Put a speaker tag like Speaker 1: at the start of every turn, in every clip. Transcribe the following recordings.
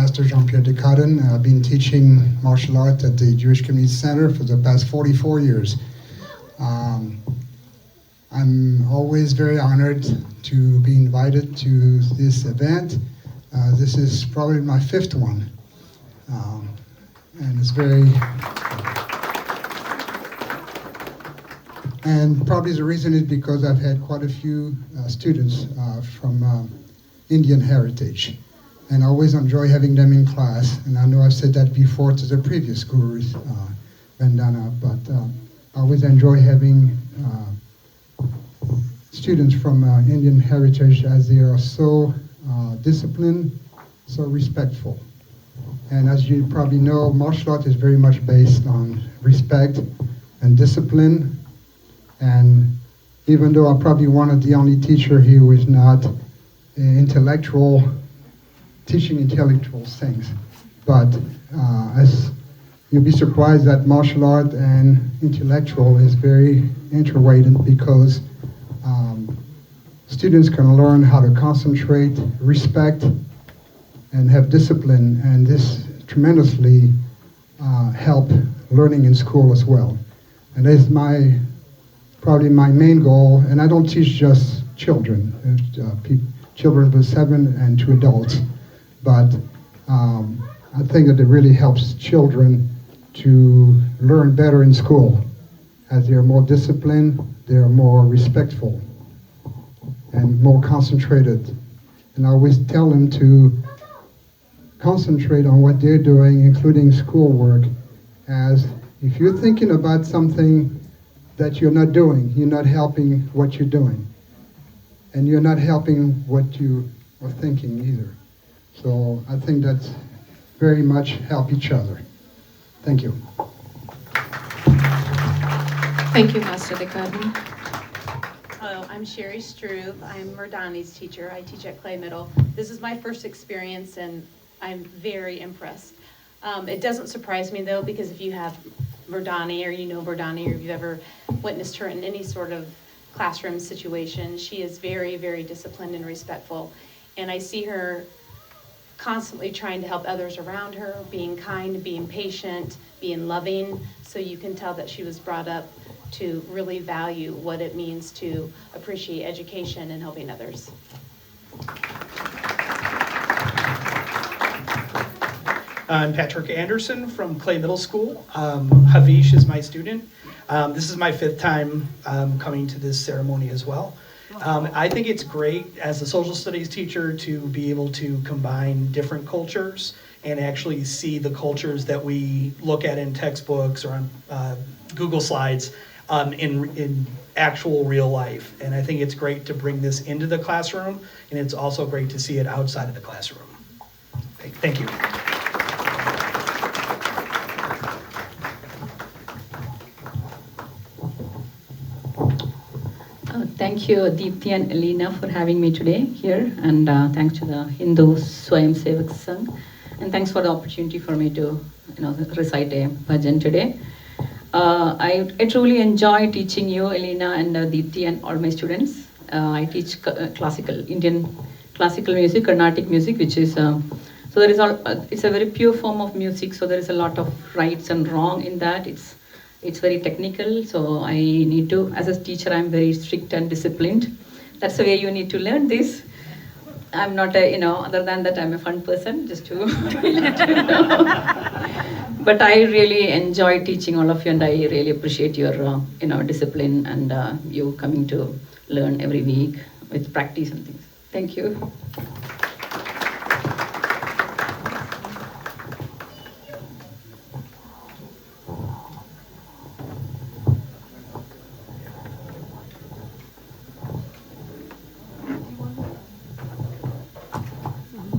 Speaker 1: Master Jean-Pierre Descartes. I've been teaching martial art at the Jewish Community Center for the past 44 years. I'm always very honored to be invited to this event. This is probably my fifth one. And it's very... And probably the reason is because I've had quite a few students from Indian heritage. And I always enjoy having them in class. And I know I've said that before to the previous gurus, Vandana, but I always enjoy having students from Indian heritage, as they are so disciplined, so respectful. And as you probably know, martial art is very much based on respect and discipline. And even though I'm probably one of the only teacher here who is not teaching intellectual things, but as you'll be surprised that martial art and intellectual is very interrelated, because students can learn how to concentrate, respect, and have discipline, and this tremendously help learning in school as well. And that's probably my main goal. And I don't teach just children, children with 7 and 2 adults, but I think that it really helps children to learn better in school, as they are more disciplined, they are more respectful, and more concentrated. And I always tell them to concentrate on what they're doing, including schoolwork, as if you're thinking about something that you're not doing, you're not helping what you're doing. And you're not helping what you are thinking either. So I think that's very much help each other. Thank you.
Speaker 2: Thank you, Master Descartes.
Speaker 3: Hello, I'm Sherry Struve. I'm Murdani's teacher. I teach at Clay Middle. This is my first experience, and I'm very impressed. It doesn't surprise me, though, because if you have Murdani, or you know Murdani, or if you've ever witnessed her in any sort of classroom situation, she is very, very disciplined and respectful. And I see her constantly trying to help others around her, being kind, being patient, being loving. So you can tell that she was brought up to really value what it means to appreciate education and helping others.
Speaker 4: I'm Patrick Anderson from Clay Middle School. Havish is my student. This is my 5th time coming to this ceremony as well. I think it's great as a social studies teacher to be able to combine different cultures and actually see the cultures that we look at in textbooks or on Google Slides in actual real life. And I think it's great to bring this into the classroom, and it's also great to see it outside of the classroom. Thank you.
Speaker 5: Thank you, Deepthi and Elena, for having me today here, and thanks to the Hindu Swayam Sevak Sangh, and thanks for the opportunity for me to recite a bhajan today. I truly enjoy teaching you, Elena and Deepthi, and all my students. I teach Indian classical music, Carnatic music, which is so there is it's a very pure form of music. So there is a lot of rights and wrong in that. It's very technical, so I need to, as a teacher, I'm very strict and disciplined. That's the way you need to learn this. I'm not other than that, I'm a fun person, just to let you know. But I really enjoy teaching all of you, and I really appreciate your, discipline and you coming to learn every week with practice and things. Thank you.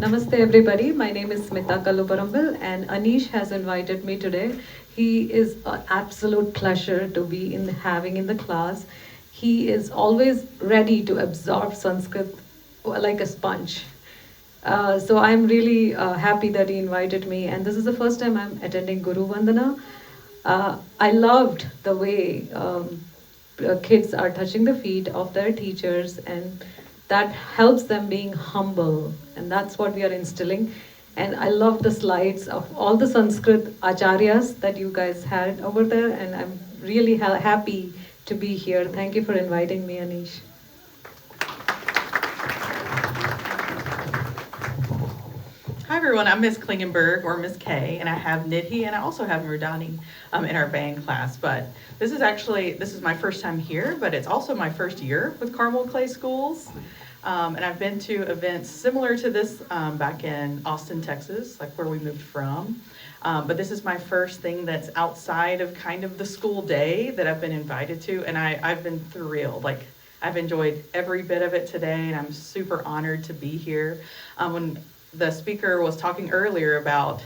Speaker 2: Namaste everybody, my name is Smita Kalluparambil and Anish has invited me today. He is an absolute pleasure to be having in the class. He is always ready to absorb Sanskrit like a sponge. So I'm really happy that he invited me, and this is the first time I'm attending Guru Vandana. I loved the way kids are touching the feet of their teachers, and that helps them being humble, and that's what we are instilling. And I love the slides of all the Sanskrit acharyas that you guys had over there, and I'm really happy to be here. Thank you for inviting me, Anish.
Speaker 6: Hi everyone, I'm Miss Klingenberg, or Miss K, and I have Nidhi and I also have Murdani in our band class. But this is my first time here, but it's also my first year with Carmel Clay Schools. And I've been to events similar to this back in Austin, Texas, like where we moved from. But this is my first thing that's outside of kind of the school day that I've been invited to, and I've been thrilled. Like, I've enjoyed every bit of it today, and I'm super honored to be here. When the speaker was talking earlier about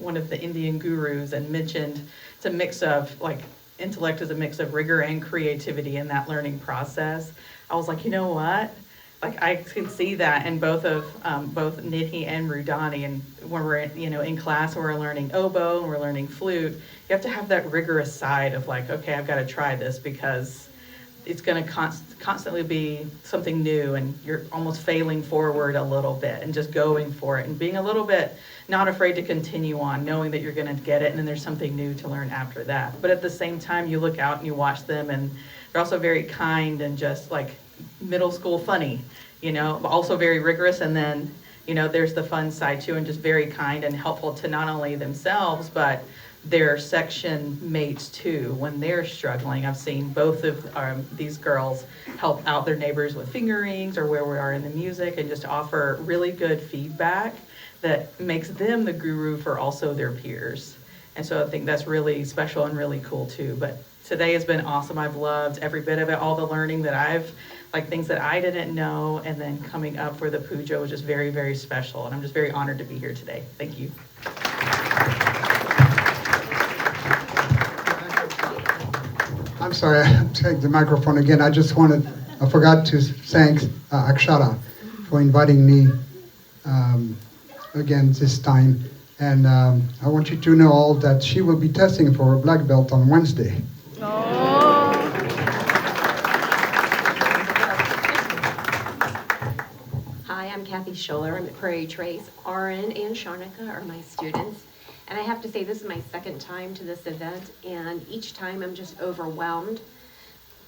Speaker 6: one of the Indian gurus and mentioned it's a mix of, like, intellect is a mix of rigor and creativity in that learning process. I was like, you know what? Like, I can see that in both Nidhi and Rudani. And when we're in class and we're learning oboe and we're learning flute, you have to have that rigorous side of like, okay, I've got to try this because it's going to constantly be something new, and you're almost failing forward a little bit and just going for it and being a little bit not afraid to continue on, knowing that you're going to get it and then there's something new to learn after that. But at the same time, you look out and you watch them, and they're also very kind and just like middle school funny, but also very rigorous. And then, there's the fun side too, and just very kind and helpful to not only themselves, but their section mates too when they're struggling. I've seen both of these girls help out their neighbors with fingerings or where we are in the music, and just offer really good feedback that makes them the guru for also their peers. And so I think that's really special and really cool too. But today has been awesome. I've loved every bit of it, all the learning that things that I didn't know, and then coming up for the puja was just very, very special. And I'm just very honored to be here today. Thank you.
Speaker 1: I'm sorry, I'm taking the microphone again. I forgot to thank Akshara for inviting me again this time. And I want you to know all that she will be testing for a black belt on Wednesday.
Speaker 7: Hi, I'm Kathy Scholler. I'm at Prairie Trace. Aaron and Sharnika are my students. And I have to say, this is my second time to this event, and each time I'm just overwhelmed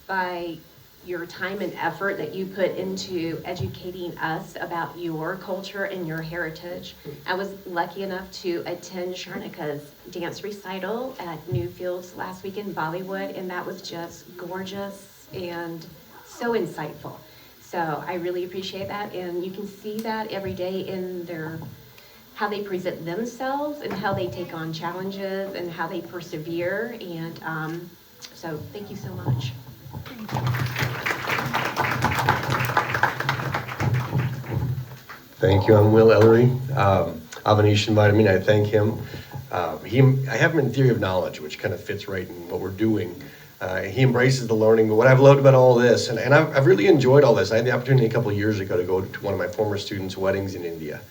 Speaker 7: by your time and effort that you put into educating us about your culture and your heritage. I was lucky enough to attend Sharnika's dance recital at Newfields last week in Bollywood, and that was just gorgeous and so insightful. So I really appreciate that, and you can see that every day in how they present themselves and how they take on challenges and how they persevere. And so thank you so much.
Speaker 8: Thank you. I'm Will Ellery. Avanish invited me, and I thank him. I have him in theory of knowledge, which kind of fits right in what we're doing. He embraces the learning, but what I've loved about all this, and I've really enjoyed all this. I had the opportunity a couple of years ago to go to one of my former students' weddings in India.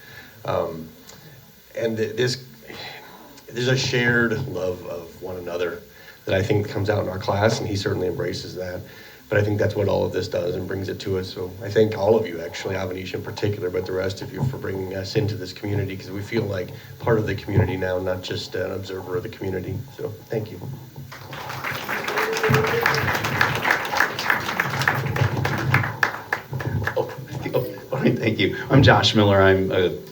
Speaker 8: And there's a shared love of one another that I think comes out in our class, and he certainly embraces that. But I think that's what all of this does and brings it to us. So I thank all of you, actually, Avanish in particular, but the rest of you for bringing us into this community, because we feel like part of the community now, not just an observer of the community. So thank you.
Speaker 9: All right, thank you. I'm Josh Miller. I'm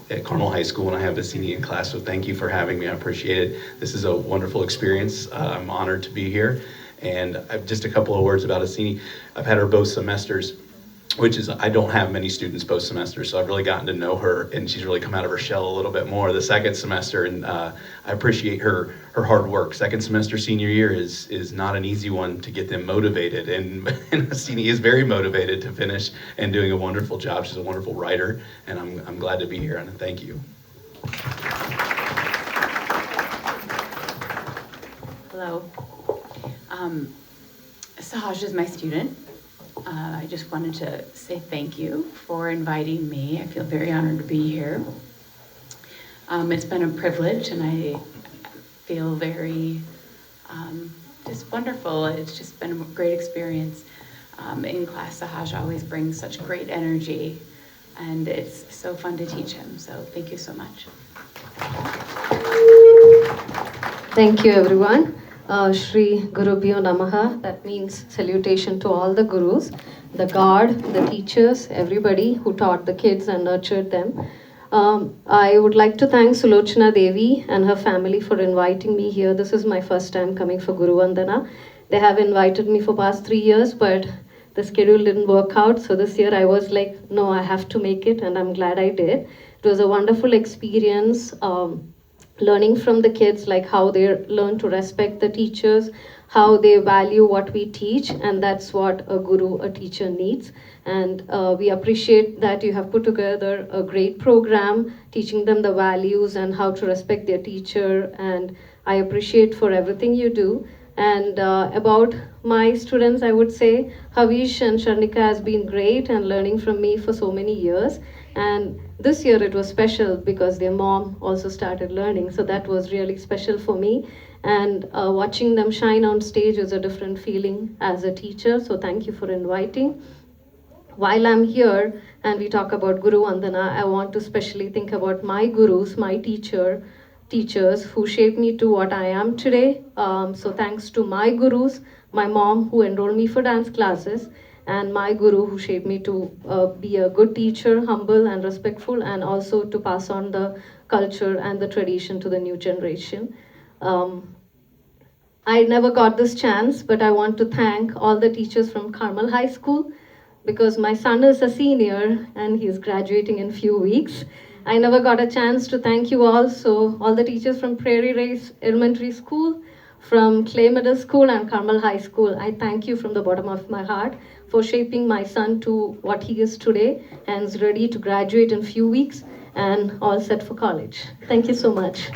Speaker 9: at Carmel High School, and I have the senior class, so thank you for having me. I appreciate it. This is a wonderful experience. I'm honored to be here. And I've just a couple of words about Asini. I've had her both semesters, which is, I don't have many students both semesters, so I've really gotten to know her, and she's really come out of her shell a little bit more the second semester, and I appreciate her hard work. Second semester senior year is not an easy one to get them motivated, and Asini is very motivated to finish and doing a wonderful job. She's a wonderful writer, and I'm glad to be here, and thank you.
Speaker 10: Hello. Sahaj is my student. I just wanted to say thank you for inviting me. I feel very honored to be here. It's been a privilege, and I feel very just wonderful. It's just been a great experience. In class, Sahaj always brings such great energy, and it's so fun to teach him. So thank you so much.
Speaker 2: Thank you, everyone. Shri Gurubhyo Namaha, that means salutation to all the gurus, the guard, the teachers, everybody who taught the kids and nurtured them. I would like to thank Sulochana Devi and her family for inviting me here. This is my first time coming for Guru Vandana. They have invited me for past 3 years, but the schedule didn't work out. So this year I was like, no, I have to make it, and I'm glad I did. It was a wonderful experience. Learning from the kids, like how they learn to respect the teachers, how they value what we teach, and that's what a guru, a teacher needs. And we appreciate that you have put together a great program teaching them the values and how to respect their teacher, and I appreciate for everything you do. And about my students, I would say Havish and Sharnika has been great and learning from me for so many years. And this year it was special because their mom also started learning. So that was really special for me. And watching them shine on stage is a different feeling as a teacher. So thank you for inviting. While I'm here and we talk about Guru Vandana, I want to specially think about my gurus, my teachers who shaped me to what I am today. So thanks to my gurus, my mom who enrolled me for dance classes, and my guru who shaped me to be a good teacher, humble and respectful, and also to pass on the culture and the tradition to the new generation. I never got this chance, but I want to thank all the teachers from Carmel High School, because my son is a senior and he's graduating in few weeks. I never got a chance to thank you all, so all the teachers from Prairie Race Elementary School, from Clay Middle School and Carmel High School, I thank you from the bottom of my heart for shaping my son to what he is today and is ready to graduate in few weeks and all set for college. Thank you so much.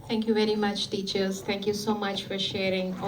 Speaker 11: Thank you very much, teachers. Thank you so much for sharing